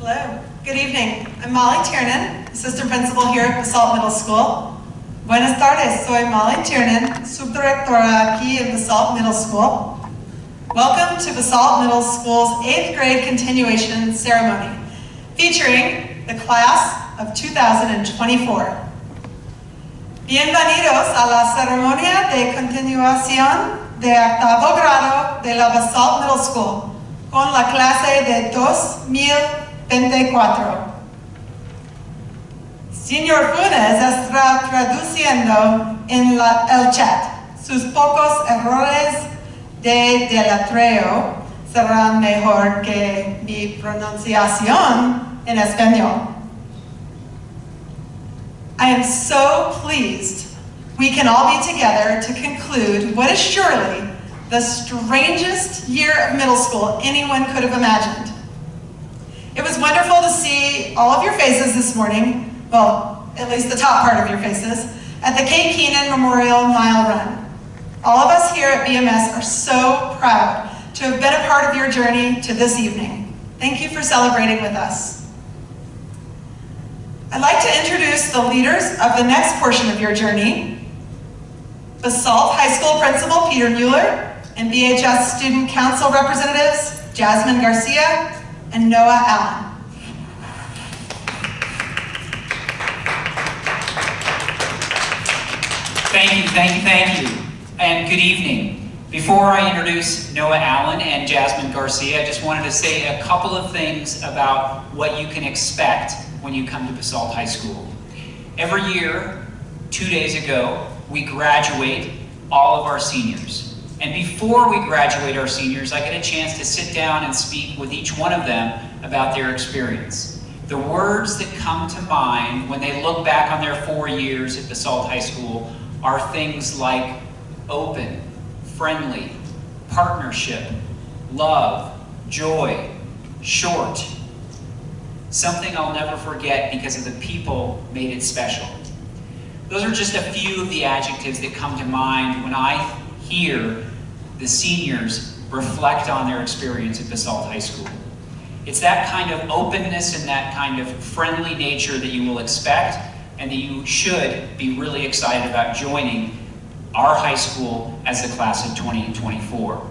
Hello, good evening. I'm Molly Tiernan, assistant principal here at Basalt Middle School. Buenas tardes, soy Molly Tiernan, subdirectora aquí en Basalt Middle School. Welcome to Basalt Middle School's 8th grade continuation ceremony, featuring the class of 2024. Bienvenidos a la ceremonia de continuación de octavo grado de la Basalt Middle School, con la clase de 2024. Señor Funes está traduciendo en el chat. Sus pocos errores de deletreo serán mejor que mi pronunciación en español. I am so pleased we can all be together to conclude what is surely the strangest year of middle school anyone could have imagined. It was wonderful to see all of your faces this morning, well, at least the top part of your faces, at the Keenan Memorial Mile Run. All of us here at BMS are so proud to have been a part of your journey to this evening. Thank you for celebrating with us. I'd like to introduce the leaders of the next portion of your journey. Basalt High School Principal Peter Mueller and BHS Student Council Representatives Jasmine Garcia and Noah Allen. Thank you, and good evening. Before I introduce Noah Allen and Jasmine Garcia, I just wanted to say a couple of things about what you can expect when you come to Basalt High School. Every year, 2 days ago, we graduate all of our seniors. And before we graduate our seniors, I get a chance to sit down and speak with each one of them about their experience. The words that come to mind when they look back on their 4 years at Basalt High School are things like open, friendly, partnership, love, joy, short. Something I'll never forget because of the people made it special. Those are just a few of the adjectives that come to mind when I hear the seniors reflect on their experience at Basalt High School. It's that kind of openness and that kind of friendly nature that you will expect and that you should be really excited about joining our high school as the class of 2024.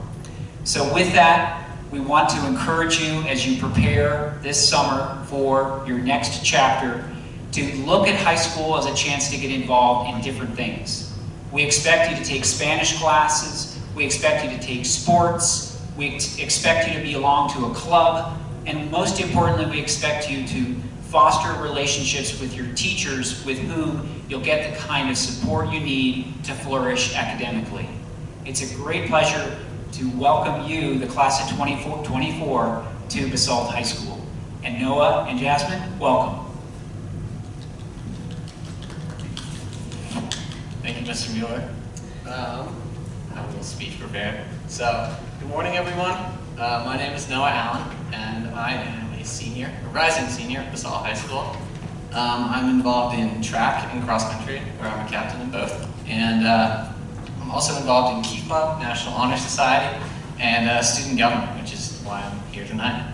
So with that, we want to encourage you as you prepare this summer for your next chapter to look at high school as a chance to get involved in different things. We expect you to take Spanish classes, we expect you to take sports, we expect you to belong to a club, and most importantly, we expect you to foster relationships with your teachers with whom you'll get the kind of support you need to flourish academically. It's a great pleasure to welcome you, the class of 2024, to Basalt High School. And Noah and Jasmine, welcome. Thank you, Mr. Mueller. I have a little speech prepared. So, good morning, everyone. My name is Noah Allen, and I am a senior, a rising senior at Basalt High School. I'm involved in track and cross country, where I'm a captain in both. And I'm also involved in Key Club, National Honor Society, and student government, which is why I'm here tonight,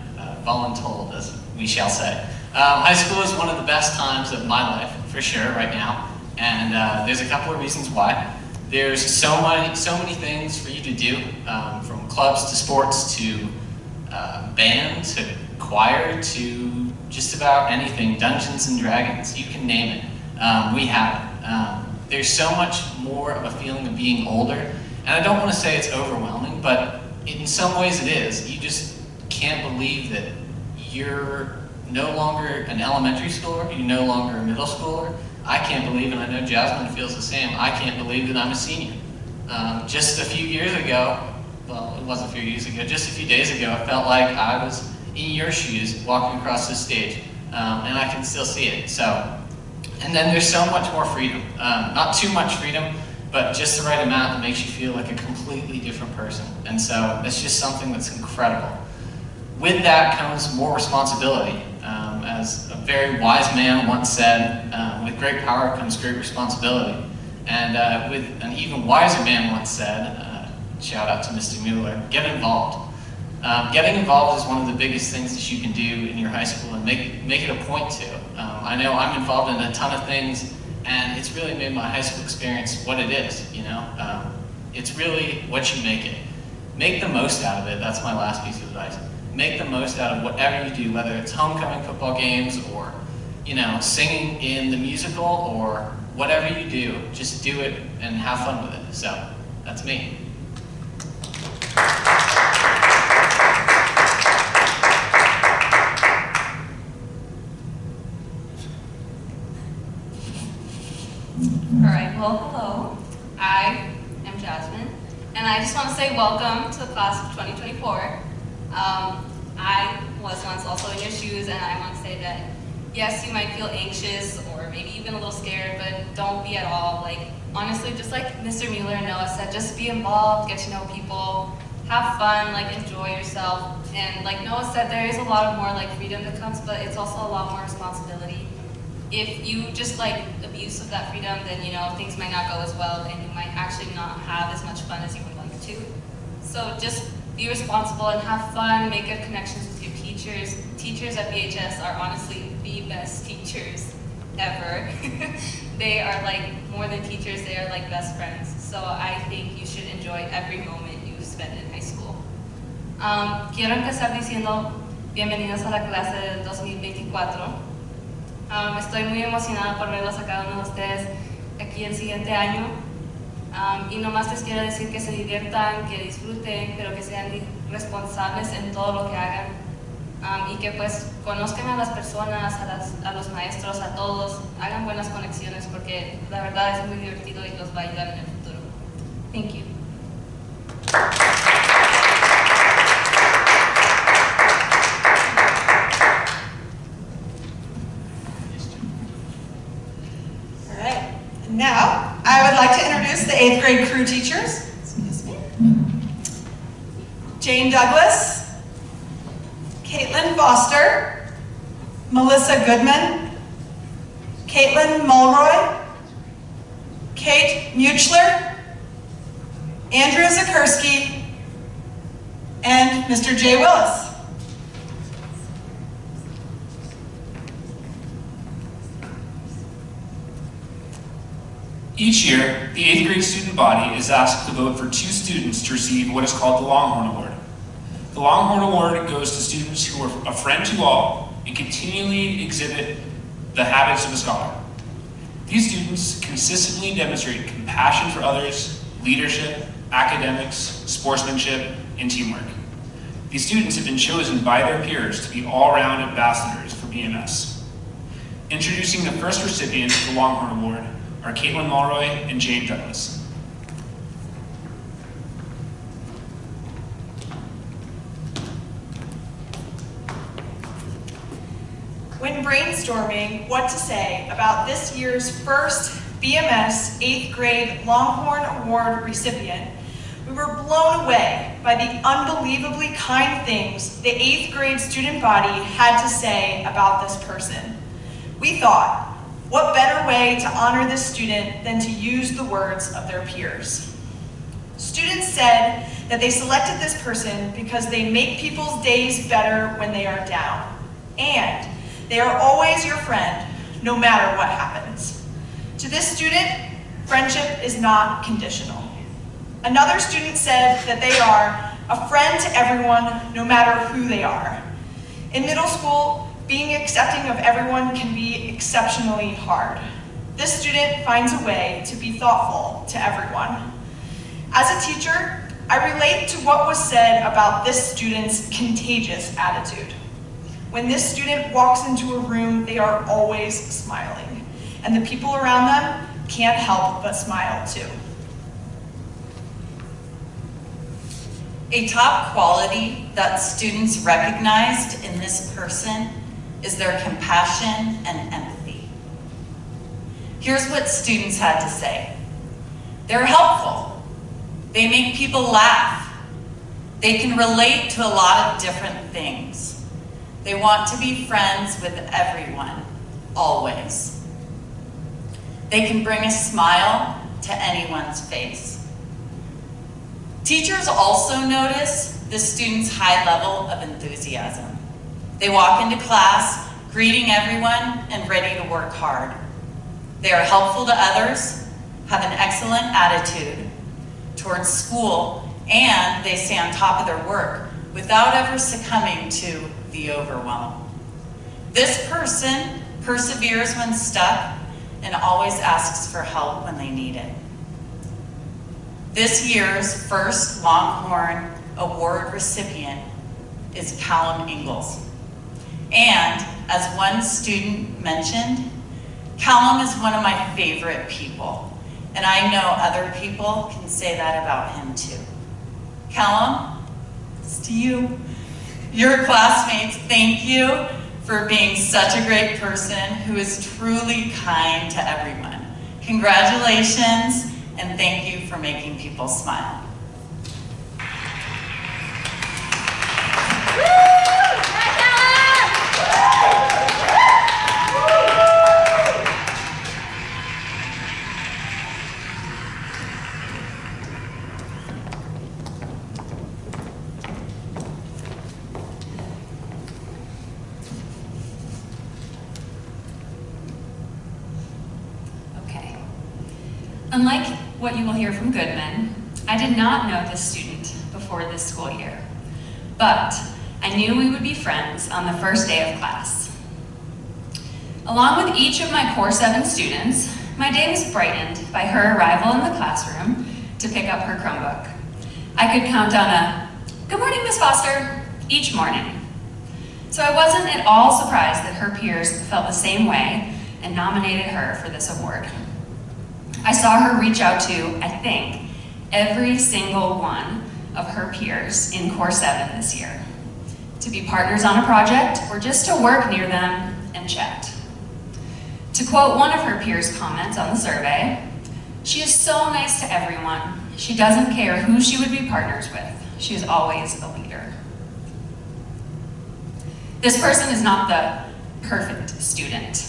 voluntold, as we shall say. High school is one of the best times of my life, for sure, right now. And there's a couple of reasons why. There's so many things for you to do, from clubs to sports to band to choir to just about anything, Dungeons and Dragons, you can name it. We have it. There's so much more of a feeling of being older, and I don't want to say it's overwhelming, but in some ways it is. You just can't believe that you're no longer an elementary schooler, you're no longer a middle schooler. I can't believe, and I know Jasmine feels the same, I can't believe that I'm a senior. Just a few years ago, well, it wasn't a few years ago, just a few days ago, I felt like I was in your shoes walking across this stage, and I can still see it. So, and then there's so much more freedom. Not too much freedom, but just the right amount that makes you feel like a completely different person. And so it's just something that's incredible. With that comes more responsibility. As a very wise man once said, with great power comes great responsibility. And with an even wiser man once said, shout out to Mr. Mueller, get involved. Getting involved is one of the biggest things that you can do in your high school, and make it a point to. I know I'm involved in a ton of things, and it's really made my high school experience what it is, you know? It's really what you make it. Make the most out of it. That's my last piece of advice. Make the most out of whatever you do, whether it's homecoming football games or, you know, singing in the musical or whatever you do. Just do it and have fun with it. So that's me. All right, well, hello. I am Jasmine, and I just want to say welcome to the class of 2024. I was once also in your shoes, and I want to say that, yes, you might feel anxious or maybe even a little scared, but don't be at all. Like, honestly, just like Mr. Mueller and Noah said, just be involved, get to know people, have fun, like, enjoy yourself. And like Noah said, there is a lot of more like freedom that comes, but it's also a lot more responsibility. If you just like abuse of that freedom, then you know things might not go as well, and you might actually not have as much fun as you would like to. So just be responsible and have fun, make good connections with your teachers. Teachers at BHS are honestly the best teachers ever. They are like more than teachers, they are like best friends. So I think you should enjoy every moment you spend in high school. Quiero empezar diciendo bienvenidos a la clase del 2024. Estoy muy emocionada por verlos a cada uno de ustedes aquí el siguiente año. Y nomás les quiero decir que se diviertan, que disfruten, pero que sean responsables en todo lo que hagan. Y que pues conozcan a las personas, a los maestros, a todos, hagan buenas conexiones porque la verdad es muy divertido y los va a ayudar en el futuro. Thank you. Now, I would like to introduce the 8th grade crew teachers. Excuse me. Jane Douglas, Caitlin Foster, Melissa Goodman, Caitlin Mulroy, Kate Muchler, Andrew Zikursky, and Mr. Jay Willis. Each year, the 8th grade student body is asked to vote for 2 students to receive what is called the Longhorn Award. The Longhorn Award goes to students who are a friend to all and continually exhibit the habits of a scholar. These students consistently demonstrate compassion for others, leadership, academics, sportsmanship, and teamwork. These students have been chosen by their peers to be all-around ambassadors for BMS. Introducing the first recipients of the Longhorn Award are Caitlin Mulroy and Jane Douglas. When brainstorming what to say about this year's first BMS 8th grade Longhorn Award recipient, we were blown away by the unbelievably kind things the 8th grade student body had to say about this person. We thought, what better way to honor this student than to use the words of their peers? Students said that they selected this person because they make people's days better when they are down, and they are always your friend, no matter what happens. To this student, friendship is not conditional. Another student said that they are a friend to everyone, no matter who they are. In middle school, being accepting of everyone can be exceptionally hard. This student finds a way to be thoughtful to everyone. As a teacher, I relate to what was said about this student's contagious attitude. When this student walks into a room, they are always smiling, and the people around them can't help but smile too. A top quality that students recognized in this person is their compassion and empathy. Here's what students had to say. They're helpful. They make people laugh. They can relate to a lot of different things. They want to be friends with everyone, always. They can bring a smile to anyone's face. Teachers also notice the students' high level of enthusiasm. They walk into class, greeting everyone and ready to work hard. They are helpful to others, have an excellent attitude towards school, and they stay on top of their work without ever succumbing to the overwhelm. This person perseveres when stuck and always asks for help when they need it. This year's first Longhorn Award recipient is Colin Eagles. And as one student mentioned, Callum is one of my favorite people, and I know other people can say that about him too. Callum, it's to you. Your classmates thank you for being such a great person who is truly kind to everyone. Congratulations, and thank you for making people smile. Unlike what you will hear from Goodman, I did not know this student before this school year, but I knew we would be friends on the first day of class. Along with each of my Core 7 students, my day was brightened by her arrival in the classroom to pick up her Chromebook. I could count on a, "Good morning, Miss Foster," each morning. So I wasn't at all surprised that her peers felt the same way and nominated her for this award. I saw her reach out to, I think, every single one of her peers in Core 7 this year, to be partners on a project or just to work near them and chat. To quote one of her peers' comments on the survey, "She is so nice to everyone. She doesn't care who she would be partners with. She is always a leader." This person is not the perfect student.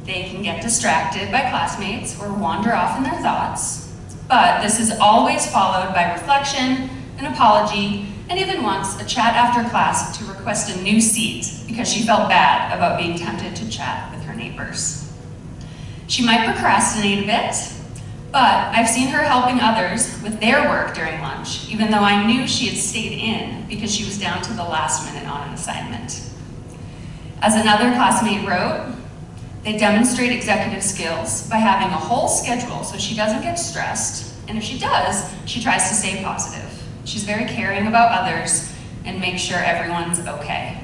They can get distracted by classmates or wander off in their thoughts, but this is always followed by reflection, an apology, and even once a chat after class to request a new seat because she felt bad about being tempted to chat with her neighbors. She might procrastinate a bit, but I've seen her helping others with their work during lunch, even though I knew she had stayed in because she was down to the last minute on an assignment. As another classmate wrote, they demonstrate executive skills by having a whole schedule so she doesn't get stressed, and if she does, she tries to stay positive. She's very caring about others and makes sure everyone's okay.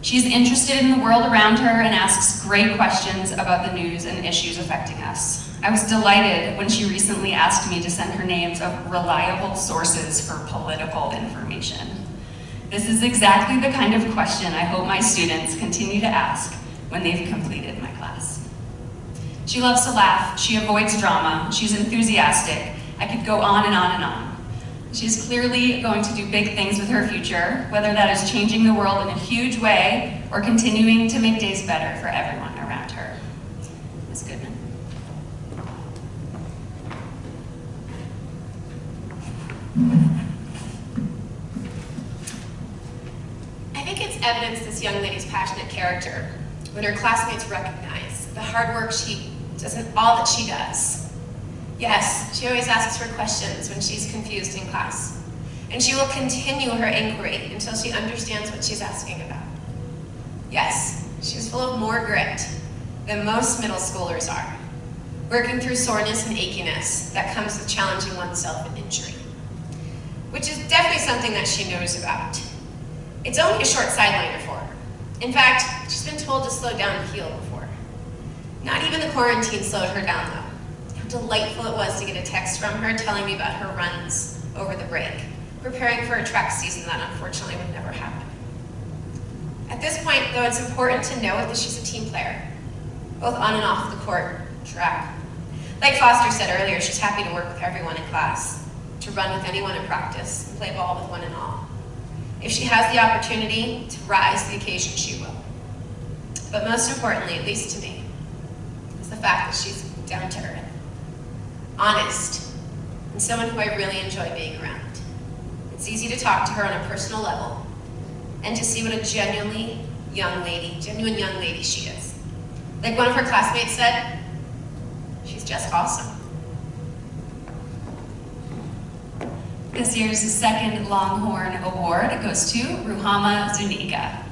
She's interested in the world around her and asks great questions about the news and issues affecting us. I was delighted when she recently asked me to send her names of reliable sources for political information. This is exactly the kind of question I hope my students continue to ask when they've completed my class. She loves to laugh, she avoids drama, she's enthusiastic. I could go on and on and on. She's clearly going to do big things with her future, whether that is changing the world in a huge way or continuing to make days better for everyone around her. Ms. Goodman. I think it's evidence this young lady's passionate character when her classmates recognize the hard work she does and all that she does. Yes, she always asks for questions when she's confused in class, and she will continue her inquiry until she understands what she's asking about. Yes, she's full of more grit than most middle schoolers are, working through soreness and achiness that comes with challenging oneself in injury, which is definitely something that she knows about. It's only a short sideliner for her. In fact, she's been told to slow down and heal before. Not even the quarantine slowed her down though. How delightful it was to get a text from her telling me about her runs over the break, preparing for a track season that unfortunately would never happen. At this point, though, it's important to note that she's a team player, both on and off the court, track. Like Foster said earlier, she's happy to work with everyone in class, to run with anyone in practice, and play ball with one and all. If she has the opportunity to rise to the occasion, she will. But most importantly, at least to me, is the fact that she's down to earth, honest, and someone who I really enjoy being around. It's easy to talk to her on a personal level and to see what a genuine young lady she is. Like one of her classmates said, she's just awesome. This year's second Longhorn Award goes to Ruhama Zuniga.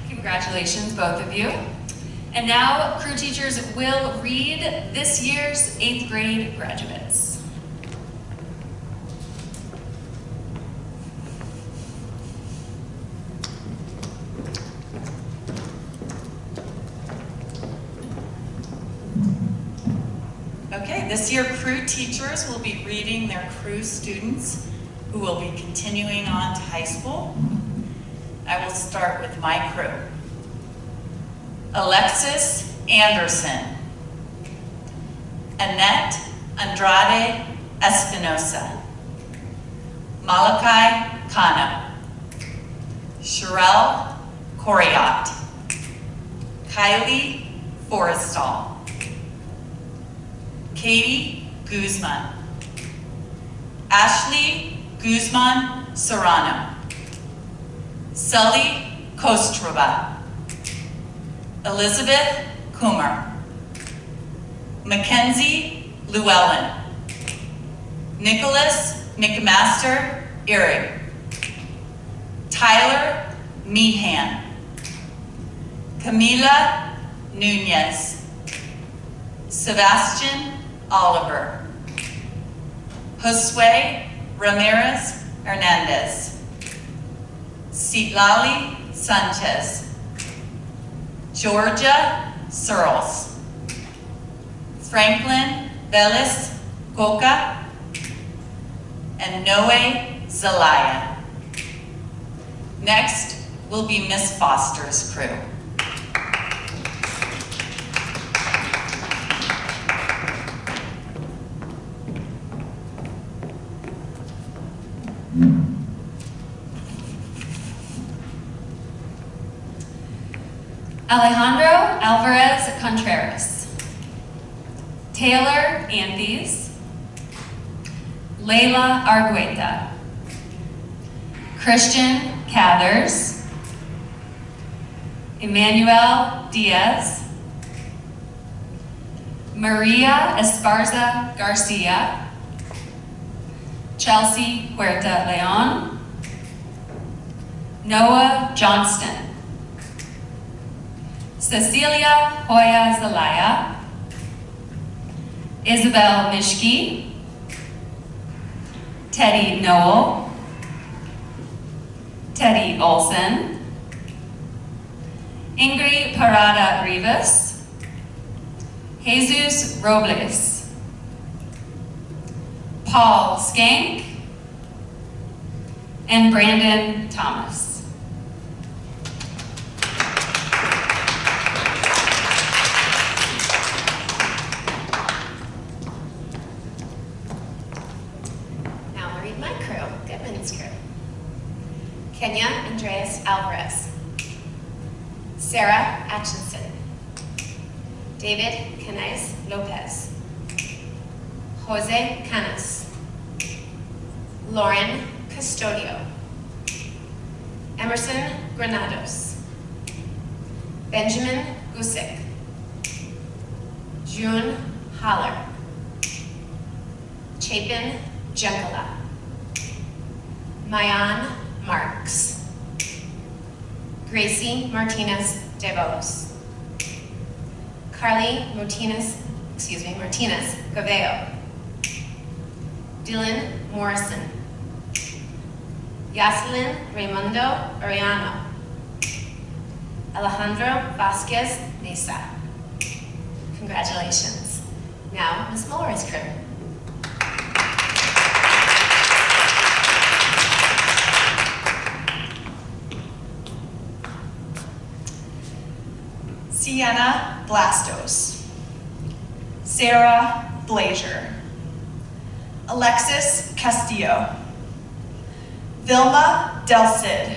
Congratulations, both of you. And now, crew teachers will read this year's 8th grade graduates. Okay, this year crew teachers will be reading their crew students who will be continuing on to high school. I will start with my crew. Alexis Anderson, Annette Andrade Espinosa, Malachi Kano, Sherelle Coriat, Kylie Forrestal, Katie Guzman, Ashley Guzman Serrano, Sully Kostrova, Elizabeth Kumar, Mackenzie Llewellyn, Nicholas McMaster Erig, Tyler Meehan, Camila Nunez, Sebastian Oliver, Josue Ramirez Hernandez, Citlali Sanchez, Georgia Searles, Franklin Velis Coca, and Noe Zelaya. Next will be Miss Foster's crew. Alejandro Alvarez Contreras, Taylor Anthes, Layla Argueta, Christian Cathers, Emmanuel Diaz, Maria Esparza Garcia, Chelsea Huerta Leon, Noah Johnston, Cecilia Hoya Zelaya, Isabel Mishki, Teddy Noel, Teddy Olson, Ingrid Parada Rivas, Jesus Robles, Paul Skank, and Brandon Thomas. Kenya Andreas Alvarez, Sarah Atchison, David Canais Lopez, Jose Canas, Lauren Custodio, Emerson Granados, Benjamin Gusick, June Haller, Chapin Junkala, Mayan Marks, Gracie Martinez Devos, Carly Martinez Gaveo, Dylan Morrison, Yaselin Raimundo Ariano, Alejandro Vasquez Nesa. Congratulations. Now, Ms. Muller's crew. Sienna Blastos, Sarah Blazier, Alexis Castillo, Vilma Del Cid,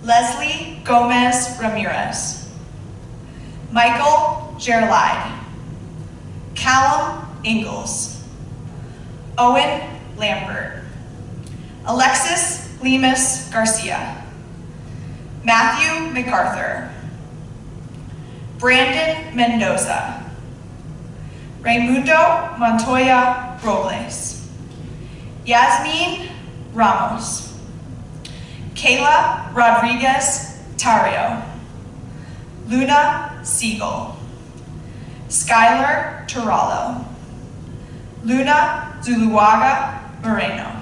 Leslie Gomez Ramirez, Michael Gerlide, Callum Eagles, Owen Lambert, Alexis Lemus Garcia, Matthew MacArthur, Brandon Mendoza, Raimundo Montoya Robles, Yasmin Ramos, Kayla Rodriguez Tario, Luna Siegel, Skylar Turalo, Luna Zuluaga Moreno.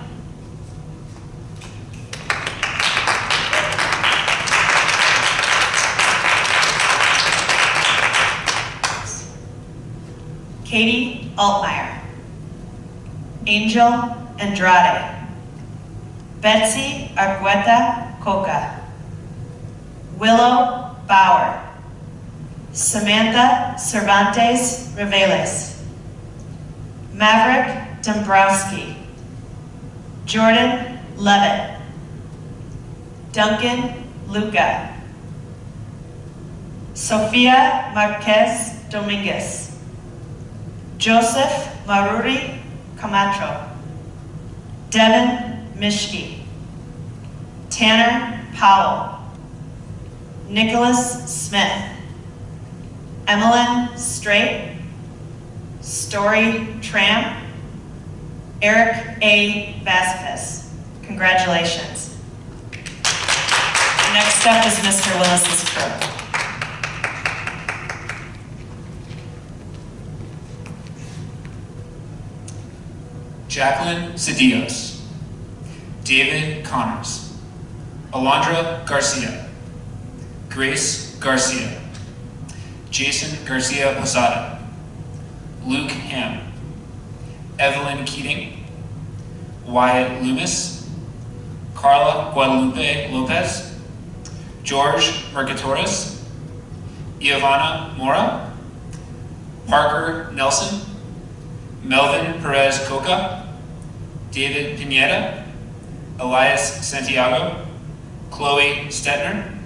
Katie Altmeyer, Angel Andrade, Betsy Argueta Coca, Willow Bauer, Samantha Cervantes Reveles, Maverick Dombrowski, Jordan Levitt, Duncan Luca, Sofia Marquez Dominguez, Joseph Maruri Camacho, Devin Mishke, Tanner Powell, Nicholas Smith, Emmeline Straight, Story Tram, Eric A. Vasquez. Congratulations. Next up is Mr. Willis's crew. Jacqueline Cedillos, David Connors, Alondra Garcia, Grace Garcia, Jason Garcia Posada, Luke Ham, Evelyn Keating, Wyatt Loomis, Carla Guadalupe Lopez, George Mercatores, Iovana Mora, Parker Nelson, Melvin Perez Coca, David Pineda, Elias Santiago, Chloe Stetner,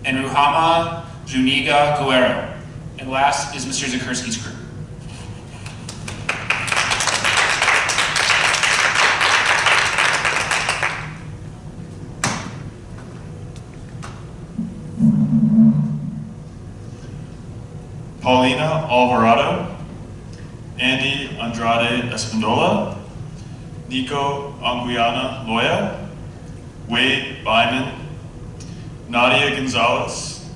and Ruhama Zuniga Guerrero. And last is Mr. Zakursky's crew. Paulina Alvarado, Andy Andrade Espindola, Nico Anguiana Loya, Wade Byman, Nadia Gonzalez,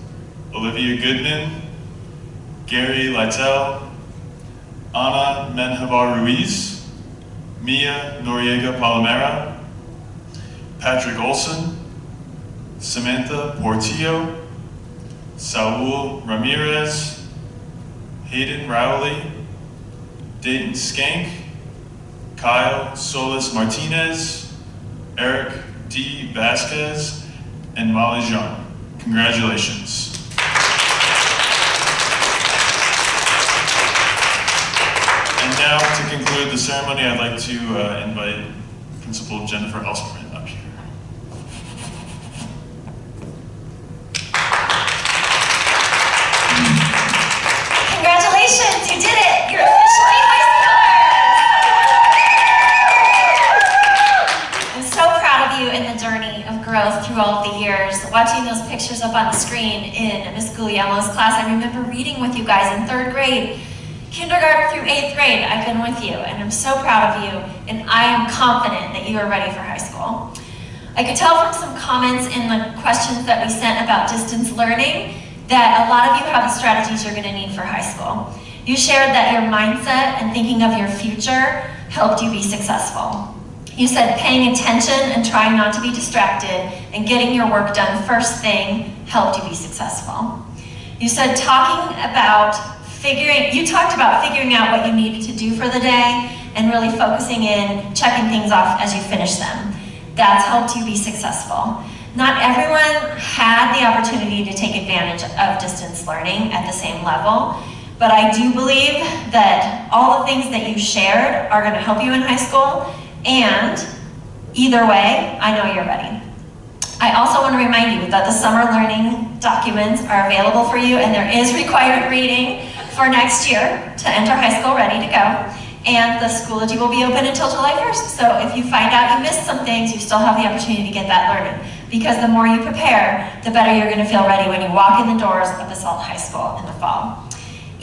Olivia Goodman, Gary Lytell, Ana Menjivar Ruiz, Mia Noriega Palomera, Patrick Olson, Samantha Portillo, Saul Ramirez, Hayden Rowley, Dayton Skank, Kyle Solis Martinez, Eric D. Vasquez, and Molly Jean. Congratulations. And now to conclude the ceremony, I'd like to invite Principal Jennifer Elsperman up here. Congratulations, you did it! You're officially high schoolers! I'm so proud of you in the journey of growth through all of the years. Watching those pictures up on the screen in Ms. Guglielmo's class, I remember reading with you guys in 3rd grade. Kindergarten through 8th grade, I've been with you, and I'm so proud of you, and I am confident that you are ready for high school. I could tell from some comments in the questions that we sent about distance learning that a lot of you have the strategies you're going to need for high school. You shared that your mindset and thinking of your future helped you be successful. You said paying attention and trying not to be distracted and getting your work done first thing helped you be successful. You said you talked about figuring out what you needed to do for the day and really focusing in, checking things off as you finish them. That's helped you be successful. Not everyone had the opportunity to take advantage of distance learning at the same level, but I do believe that all the things that you shared are going to help you in high school, and either way, I know you're ready. I also want to remind you that the summer learning documents are available for you, and there is required reading for next year to enter high school ready to go. And the Schoology will be open until July 1st. So if you find out you missed some things, you still have the opportunity to get that learning. Because the more you prepare, the better you're going to feel ready when you walk in the doors of Basalt High School in the fall.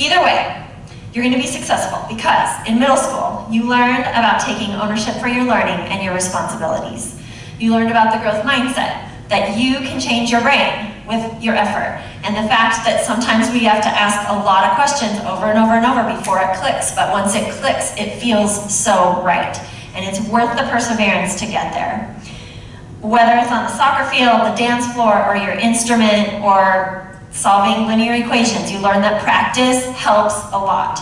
Either way, you're going to be successful because in middle school, you learned about taking ownership for your learning and your responsibilities. You learned about the growth mindset, that you can change your brain with your effort, and the fact that sometimes we have to ask a lot of questions over and over and over before it clicks, but once it clicks, it feels so right, and it's worth the perseverance to get there. Whether it's on the soccer field, the dance floor, or your instrument, or solving linear equations, you learn that practice helps a lot.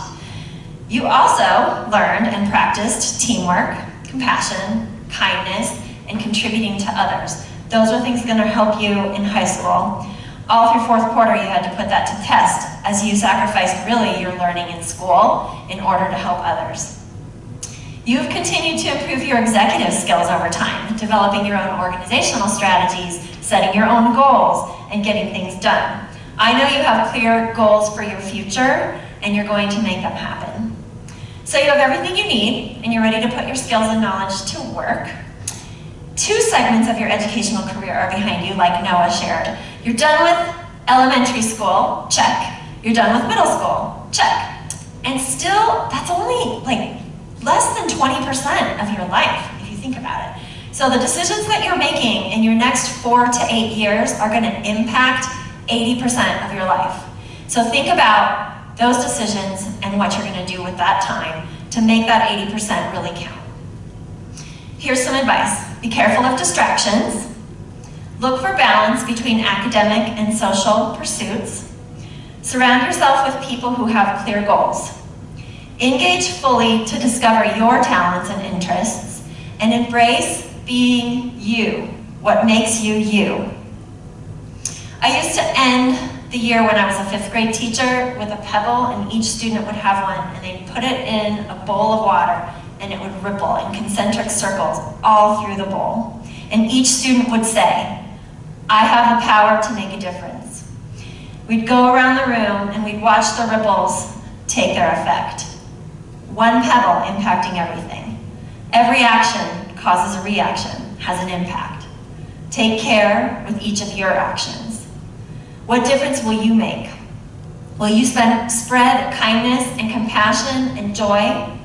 You also learned and practiced teamwork, compassion, kindness, and contributing to others. Those are things that are going to help you in high school. All through fourth quarter, you had to put that to test as you sacrificed really your learning in school in order to help others. You've continued to improve your executive skills over time, developing your own organizational strategies, setting your own goals, and getting things done. I know you have clear goals for your future, and you're going to make them happen. So you have everything you need, and you're ready to put your skills and knowledge to work. 2 segments of your educational career are behind you, like Noah shared. You're done with elementary school, check. You're done with middle school, check. And still, that's only like less than 20% of your life, if you think about it. So the decisions that you're making in your next 4 to 8 years are going to impact 80% of your life. So think about those decisions and what you're going to do with that time to make that 80% really count. Here's some advice. Be careful of distractions. Look for balance between academic and social pursuits. Surround yourself with people who have clear goals. Engage fully to discover your talents and interests, and embrace being you, what makes you you. I used to end the year when I was a 5th grade teacher with a pebble, and each student would have one, and they'd put it in a bowl of water, and it would ripple in concentric circles all through the bowl. And each student would say, I have the power to make a difference. We'd go around the room and we'd watch the ripples take their effect. One pebble impacting everything. Every action causes a reaction, has an impact. Take care with each of your actions. What difference will you make? Will you spread kindness and compassion and joy?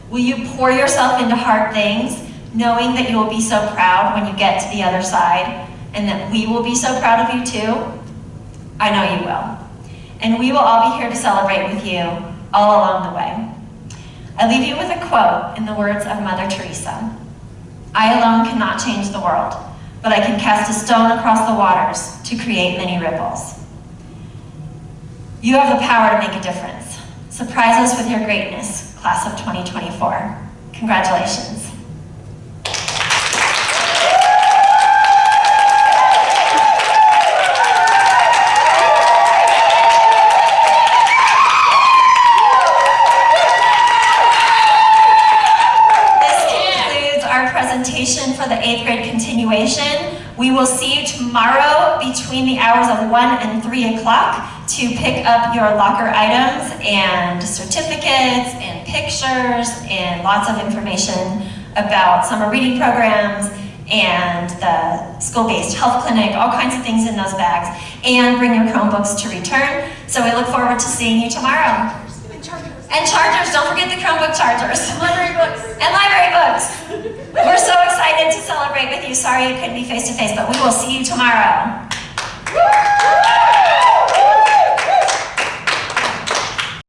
Will you pour yourself into hard things, knowing that you will be so proud when you get to the other side, and that we will be so proud of you too? I know you will. And we will all be here to celebrate with you all along the way. I leave you with a quote in the words of Mother Teresa. I alone cannot change the world, but I can cast a stone across the waters to create many ripples. You have the power to make a difference. Surprise us with your greatness, class of 2024. Congratulations. For the 8th grade continuation. We will see you tomorrow between the hours of 1 and 3 o'clock to pick up your locker items and certificates and pictures and lots of information about summer reading programs and the school-based health clinic, all kinds of things in those bags, and bring your Chromebooks to return. So we look forward to seeing you tomorrow. And chargers, don't forget the Chromebook chargers. And library books. And library books. We're so excited to celebrate with you. Sorry it couldn't be face-to-face, but we will see you tomorrow.